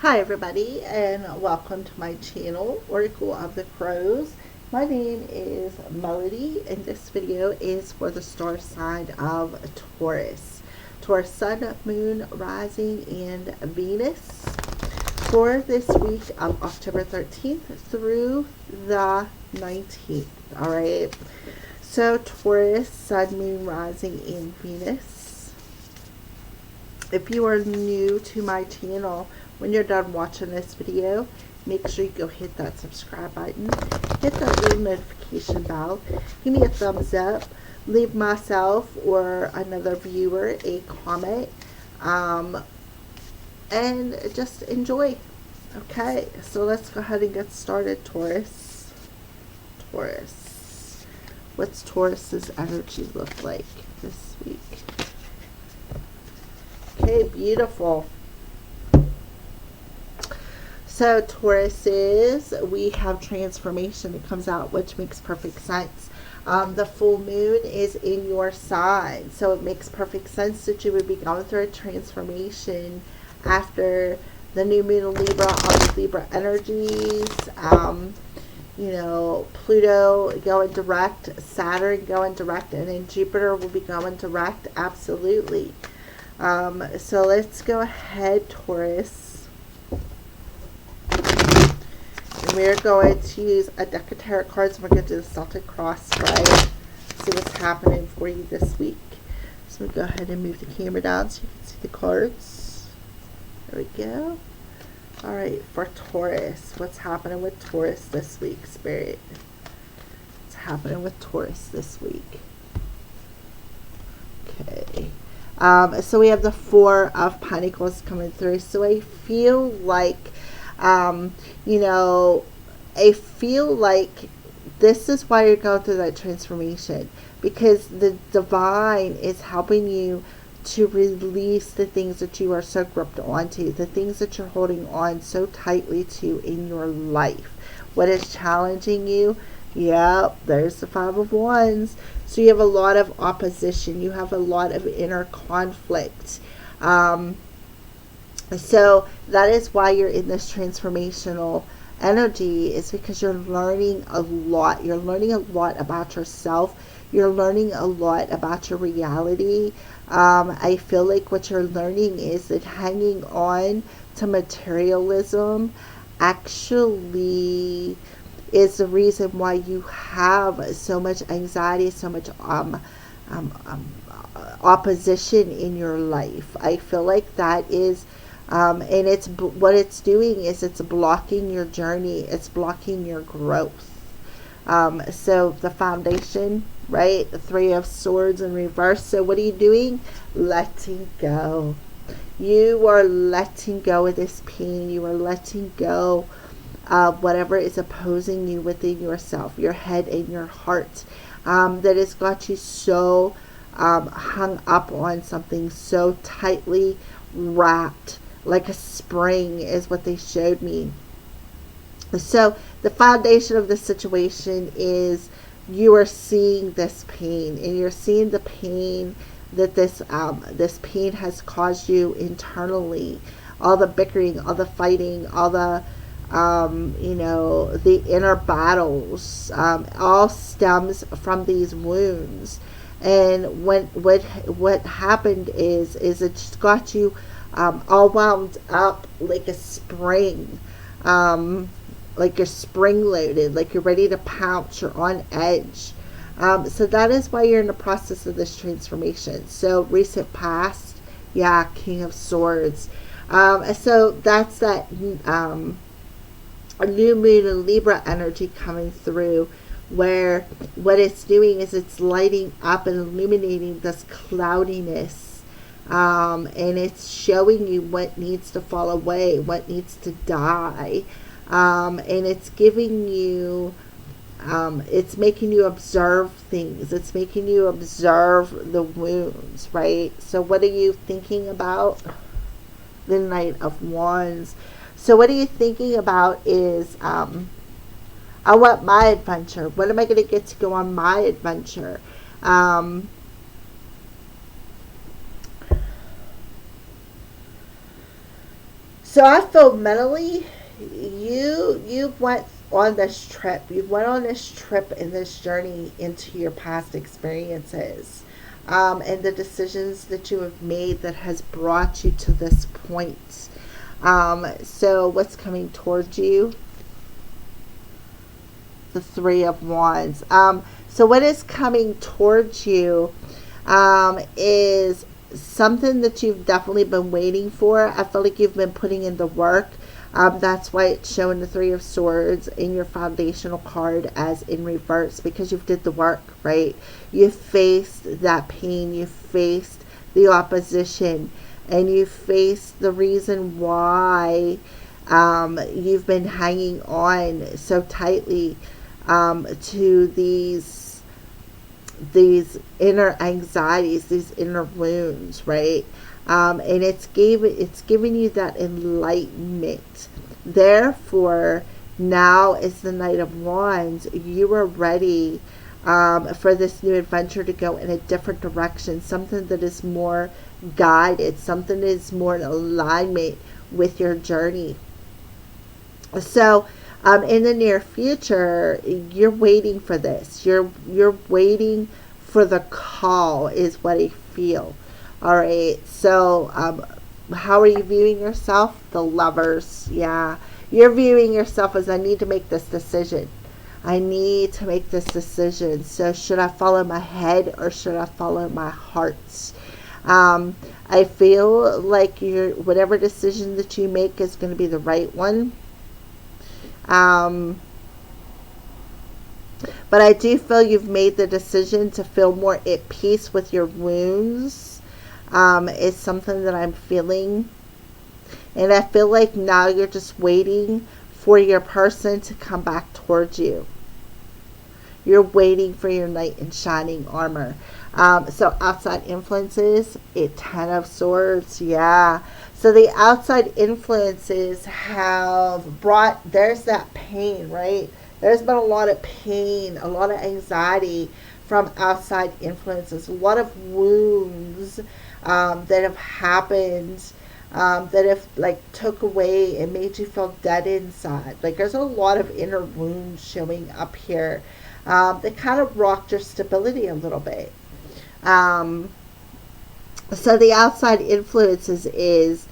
Hi everybody, and welcome to my channel, Oracle of the Crows. My name is Melody, and this video is for the star sign of Taurus. Taurus Sun, Moon, Rising, and Venus for this week of October 13th through the 19th. Alright, so Taurus, Sun, Moon, Rising, and Venus. If you are new to my channel, when you're done watching this video, make sure you go hit that subscribe button, hit that little notification bell, give me a thumbs up, leave myself or another viewer a comment, and just enjoy. Okay, so let's go ahead and get started, Taurus. Taurus. What's Taurus's energy look like this week? Okay, beautiful. So Tauruses, we have transformation that comes out, which makes perfect sense. The full moon is in your sign, so it makes perfect sense that you would be going through a transformation after the new moon in Libra, all the Libra energies. You know, Pluto going direct, Saturn going direct, and then Jupiter will be going direct. Absolutely. So let's go ahead, Taurus. We're going to use a deck of tarot cards, and we're going to do the Celtic Cross spread. See what's happening for you this week. So we'll go ahead and move the camera down so you can see the cards. There we go. Alright, for Taurus, what's happening with Taurus this week, Spirit? What's happening with Taurus this week? Okay. So we have the Four of Pentacles coming through. So I feel like you know, I feel like this is why you're going through that transformation, because the divine is helping you to release the things that you are so gripped onto, the things that you're holding on so tightly to in your life. What is challenging you? Yep, there's the Five of Wands. So you have a lot of opposition. You have a lot of inner conflict. So that is why you're in this transformational energy, is because you're learning a lot. You're learning a lot about yourself. You're learning a lot about your reality. I feel like what you're learning is that hanging on to materialism actually is the reason why you have so much anxiety, so much opposition in your life. I feel like that is and it's what it's doing is it's blocking your journey. It's blocking your growth. So the foundation, right? The Three of Swords in reverse. So what are you doing? Letting go. You are letting go of this pain. You are letting go of whatever is opposing you within yourself, your head and your heart, that has got you so hung up on something, so tightly wrapped. Like a spring is what they showed me. So the foundation of the situation is you are seeing this pain, and you're seeing the pain that this pain has caused you internally. All the bickering, all the fighting, all the you know, the inner battles, all stems from these wounds. And what happened is it's got you all wound up like a spring, like you're spring loaded, like you're ready to pounce, you're on edge. So that is why you're in the process of this transformation. So recent past, yeah, King of Swords. So that's that a new moon in Libra energy coming through, where what it's doing is it's lighting up and illuminating this cloudiness. And it's showing you what needs to fall away, what needs to die. And it's giving you, it's making you observe things. It's making you observe the wounds, right? So what are you thinking about? The Knight of Wands. So what are you thinking about is, I want my adventure. When am I going to get to go on my adventure? So I feel mentally, you went on this trip. You went on this trip in this journey into your past experiences, and the decisions that you have made that has brought you to this point. So what's coming towards you? The Three of Wands. So what is coming towards you is something that you've definitely been waiting for. I feel like you've been putting in the work. That's why it's showing the Three of Swords in your foundational card as in reverse, because you've did the work, right? You faced that pain. You faced the opposition. And you faced the reason why you've been hanging on so tightly to these inner anxieties, these inner wounds, right? And it's giving you that enlightenment. Therefore, now is the Knight of Wands. You are ready for this new adventure to go in a different direction, something that is more guided, something that is more in alignment with your journey. So in the near future, you're waiting for this. You're waiting for the call, is what I feel. All right. So how are you viewing yourself? The Lovers. Yeah. You're viewing yourself as, I need to make this decision. I need to make this decision. So should I follow my head or should I follow my heart? I feel like whatever decision that you make is going to be the right one. But I do feel you've made the decision to feel more at peace with your wounds. It's something that I'm feeling. And I feel like now you're just waiting for your person to come back towards you. You're waiting for your knight in shining armor. So outside influences, Ten of Swords, yeah. So the outside influences have brought, there's that pain, right? There's been a lot of pain, a lot of anxiety from outside influences, a lot of wounds that have happened, that have like took away and made you feel dead inside. Like there's a lot of inner wounds showing up here that kind of rocked your stability a little bit. So the outside influences is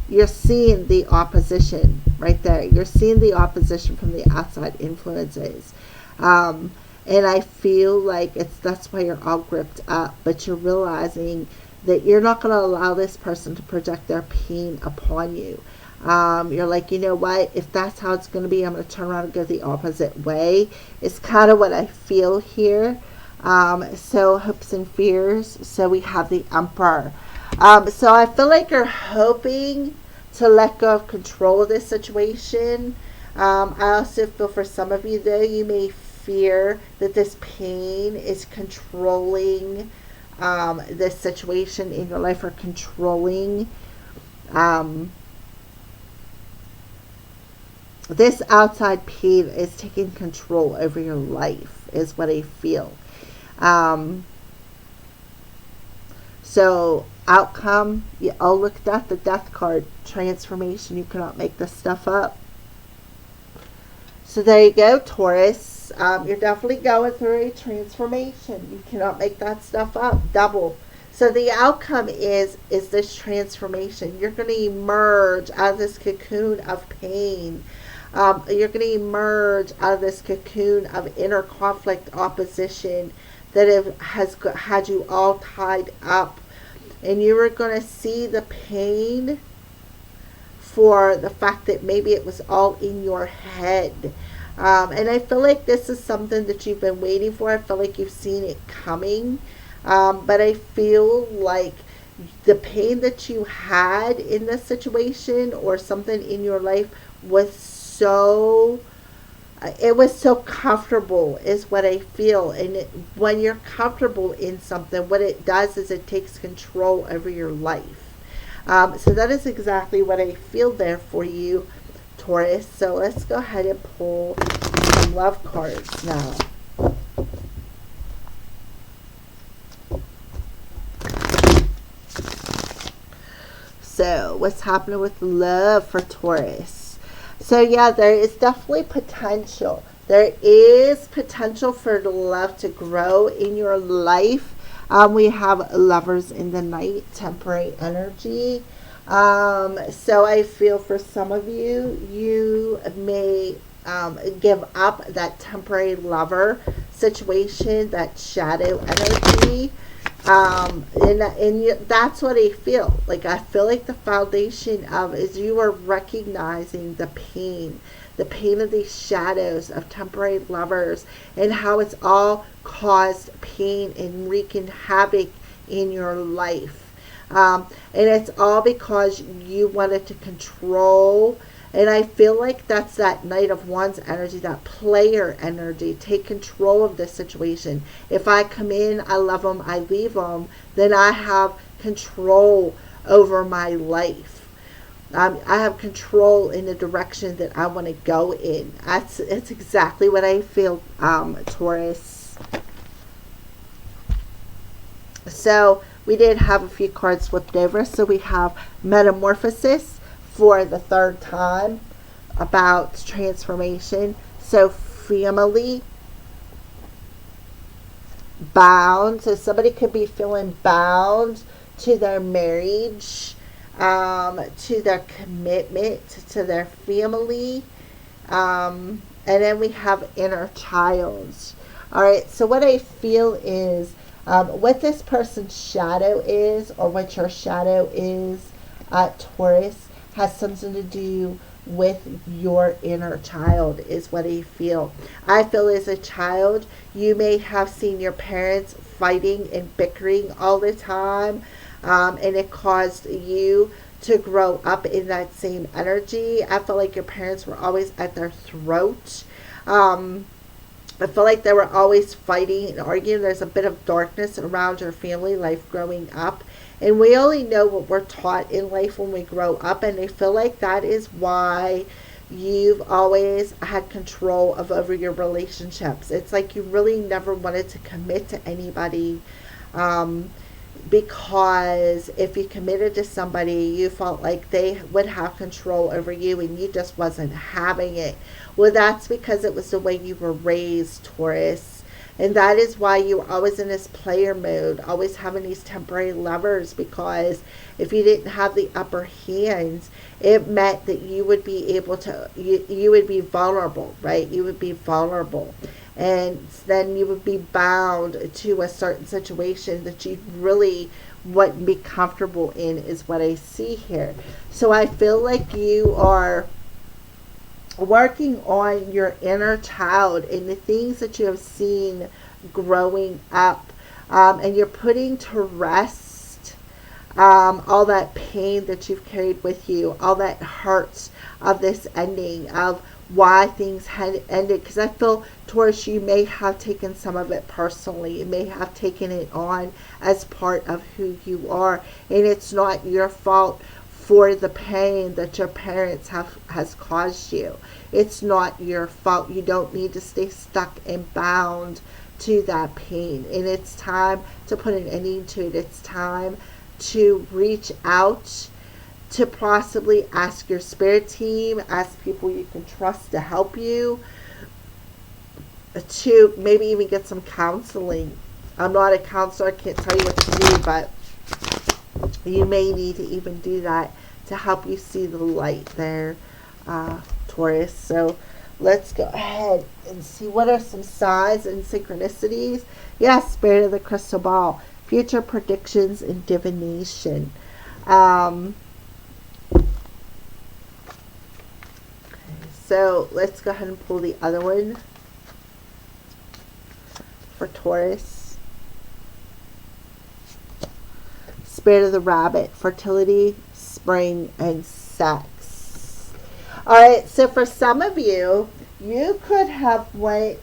you're seeing the opposition right there. You're seeing the opposition from the outside influences. And I feel like that's why you're all gripped up, but you're realizing that you're not going to allow this person to project their pain upon you. You're like, you know what, if that's how it's going to be, I'm going to turn around and go the opposite way. It's kind of what I feel here. So hopes and fears. So we have the Emperor. So I feel like you're hoping to let go of control of this situation. I also feel for some of you, though, you may fear that this pain is controlling this situation in your life, or controlling this outside pain is taking control over your life, is what I feel. So outcome, you all looked at the Death card, transformation. You cannot make this stuff up. So there you go, Taurus. You're definitely going through a transformation. You cannot make that stuff up. Double. So the outcome is this transformation. You're going to emerge out of this cocoon of pain. You're going to emerge out of this cocoon of inner conflict, opposition that has had you all tied up. And you are going to see the pain for the fact that maybe it was all in your head. And I feel like this is something that you've been waiting for. I feel like you've seen it coming. But I feel like the pain that you had in this situation or something in your life was so comfortable, is what I feel. And when you're comfortable in something, what it does is it takes control over your life. So that is exactly what I feel there for you, Taurus. So let's go ahead and pull some love cards now. So what's happening with love for Taurus? So yeah, there is definitely potential. There is potential for love to grow in your life. We have lovers in the night, temporary energy. So I feel for some of you, you may give up that temporary lover situation, that shadow energy. That's what I feel. Like, I feel like the foundation of is you are recognizing the pain of these shadows of temporary lovers, and how it's all caused pain and wreaking havoc in your life. And it's all because you wanted to control. And I feel like that's that Knight of Wands energy, that player energy. Take control of the situation. If I come in, I love them, I leave them, then I have control over my life. I have control in the direction that I want to go in. It's exactly what I feel, Taurus. So we did have a few cards flipped over. So we have Metamorphosis for the third time, about transformation. So family, bound. So somebody could be feeling bound to their marriage, to their commitment to their family. And then we have inner child. All right, so what I feel is what this person's shadow is, or what your shadow is, Taurus, has something to do with your inner child, is what I feel. I feel as a child, you may have seen your parents fighting and bickering all the time, and it caused you to grow up in that same energy. I feel like your parents were always at their throat. I feel like they were always fighting and arguing. There's a bit of darkness around your family life growing up. And we only know what we're taught in life when we grow up. And I feel like that is why you've always had control over your relationships. It's like you really never wanted to commit to anybody. Because if you committed to somebody, you felt like they would have control over you, and you just wasn't having it. Well, that's because it was the way you were raised, Taurus. And that is why you were always in this player mode, always having these temporary lovers, because if you didn't have the upper hands, it meant that you would be able to, you would be vulnerable, right? You would be vulnerable. And then you would be bound to a certain situation that you really wouldn't be comfortable in, is what I see here. So I feel like you are working on your inner child and the things that you have seen growing up, and you're putting to rest all that pain that you've carried with you, all that hurts of this ending, of why things had ended. Because I feel, Taurus, you may have taken some of it personally. You may have taken it on as part of who you are, and it's not your fault for the pain that your parents has caused you. It's not your fault. You don't need to stay stuck and bound to that pain. And it's time to put an ending to it. It's time to reach out, to possibly ask your spirit team, ask people you can trust to help you, to maybe even get some counseling. I'm not a counselor, I can't tell you what to do, but you may need to even do that to help you see the light there, Taurus. So let's go ahead and see what are some signs and synchronicities. Yes, Spirit of the Crystal Ball, future predictions and divination. So let's go ahead and pull the other one for Taurus. Spirit of the Rabbit, fertility, spring, and sex. Alright, so for some of you, you could have went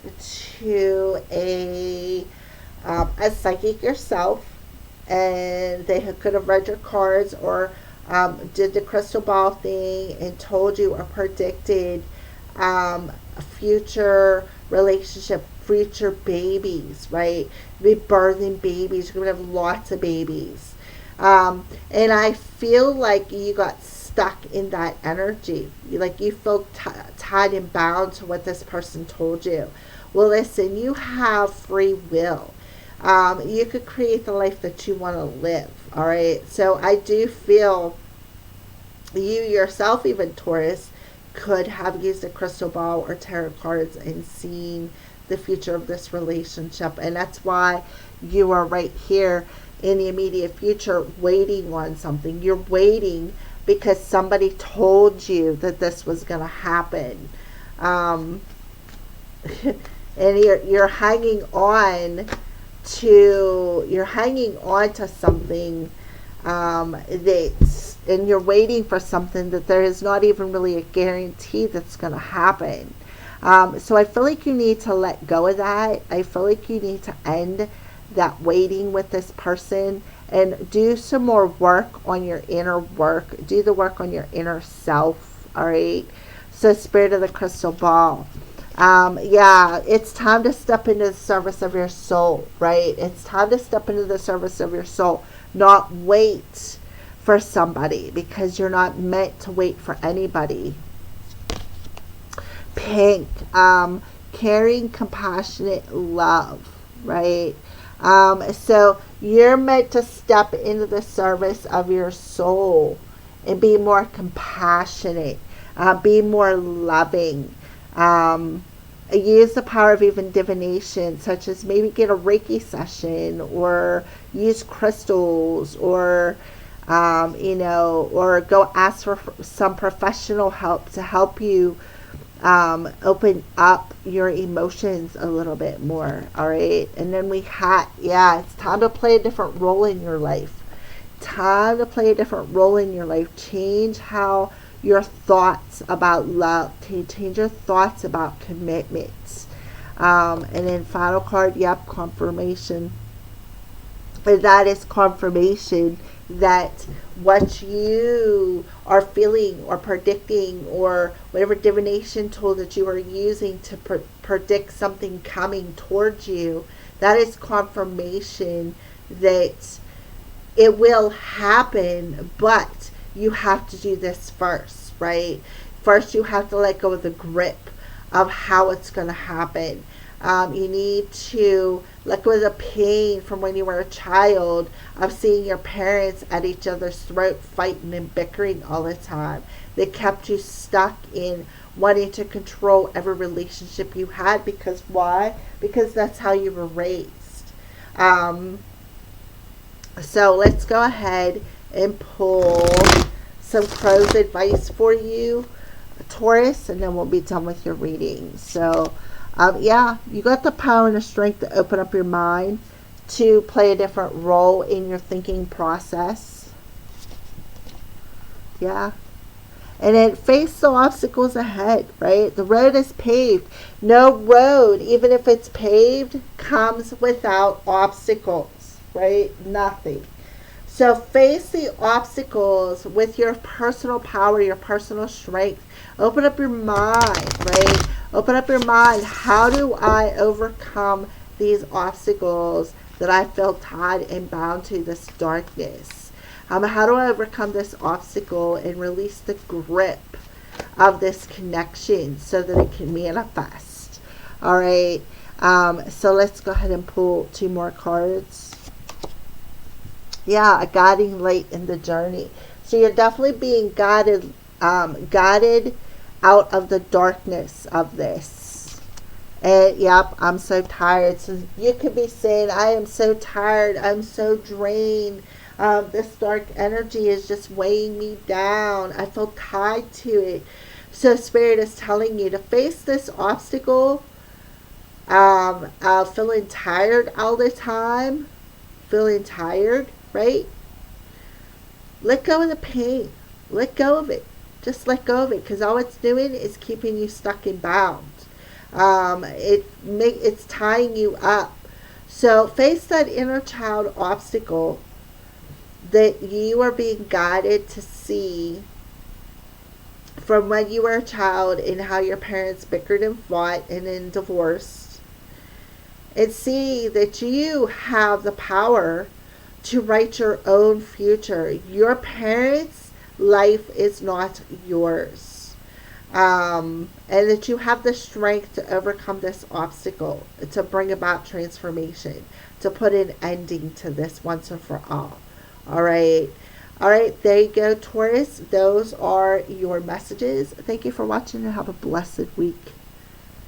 to a psychic yourself, and they could have read your cards, or did the crystal ball thing and told you or predicted a future relationship, future babies, right? Be birthing babies. You're going to have lots of babies. And I feel like you got stuck in that energy. Like you feel tied and bound to what this person told you. Well, listen, you have free will. You could create the life that you want to live. All right. So I do feel you yourself, even Taurus, could have used a crystal ball or tarot cards and seen the future of this relationship. And that's why you are right here in the immediate future waiting on something. You're waiting because somebody told you that this was going to happen. And you're hanging on to something and you're waiting for something that there is not even really a guarantee that's going to happen. So I feel like you need to let go of that. I feel like you need to end that waiting with this person and do some more work on your inner work. Do the work on your inner self. All right. So Spirit of the Crystal Ball. Yeah, it's time to step into the service of your soul, right? It's time to step into the service of your soul, not wait for somebody, because you're not meant to wait for anybody. Pink, caring, compassionate love, right? So you're meant to step into the service of your soul and be more compassionate, be more loving. Use the power of even divination, such as maybe get a Reiki session or use crystals or, or go ask for some professional help to help you open up your emotions a little bit more. All right. And then it's time to play a different role in your life. Time to play a different role in your life. Change how your thoughts about love. Change your thoughts about commitments. And then final card, confirmation. And that is confirmation that what you are feeling or predicting, or whatever divination tool that you are using to predict something coming towards you, that is confirmation that it will happen, but you have to do this first, right? First, you have to let go of the grip of how it's going to happen. You need to let go of the pain from when you were a child of seeing your parents at each other's throat fighting and bickering all the time. They kept you stuck in wanting to control every relationship you had. Because why? Because that's how you were raised. So let's go ahead and pull some crow's advice for you, Taurus, and then we'll be done with your reading. So you got the power and the strength to open up your mind, to play a different role in your thinking process. Yeah. And then face the obstacles ahead, right? The road is paved. No road, even if it's paved, comes without obstacles, right? Nothing. So face the obstacles with your personal power, your personal strength. Open up your mind, right? Open up your mind. How do I overcome these obstacles that I feel tied and bound to, this darkness? How do I overcome this obstacle and release the grip of this connection so that it can manifest? All right. So let's go ahead and pull 2 more cards. Yeah, a guiding light in the journey. So you're definitely being guided out of the darkness of this. And I'm so tired. So you could be saying, I am so tired. I'm so drained. This dark energy is just weighing me down. I feel tied to it. So Spirit is telling you to face this obstacle. Feeling tired all the time. Feeling tired, right? Let go of the pain. Let go of it. Just let go of it, because all it's doing is keeping you stuck and bound. It's tying you up. So face that inner child obstacle that you are being guided to see from when you were a child and how your parents bickered and fought and then divorced. And see that you have the power to write your own future. Your parents' life is not yours. And that you have the strength to overcome this obstacle, to bring about transformation, to put an ending to this once and for all. All right. All right, there you go, Taurus. Those are your messages. Thank you for watching and have a blessed week.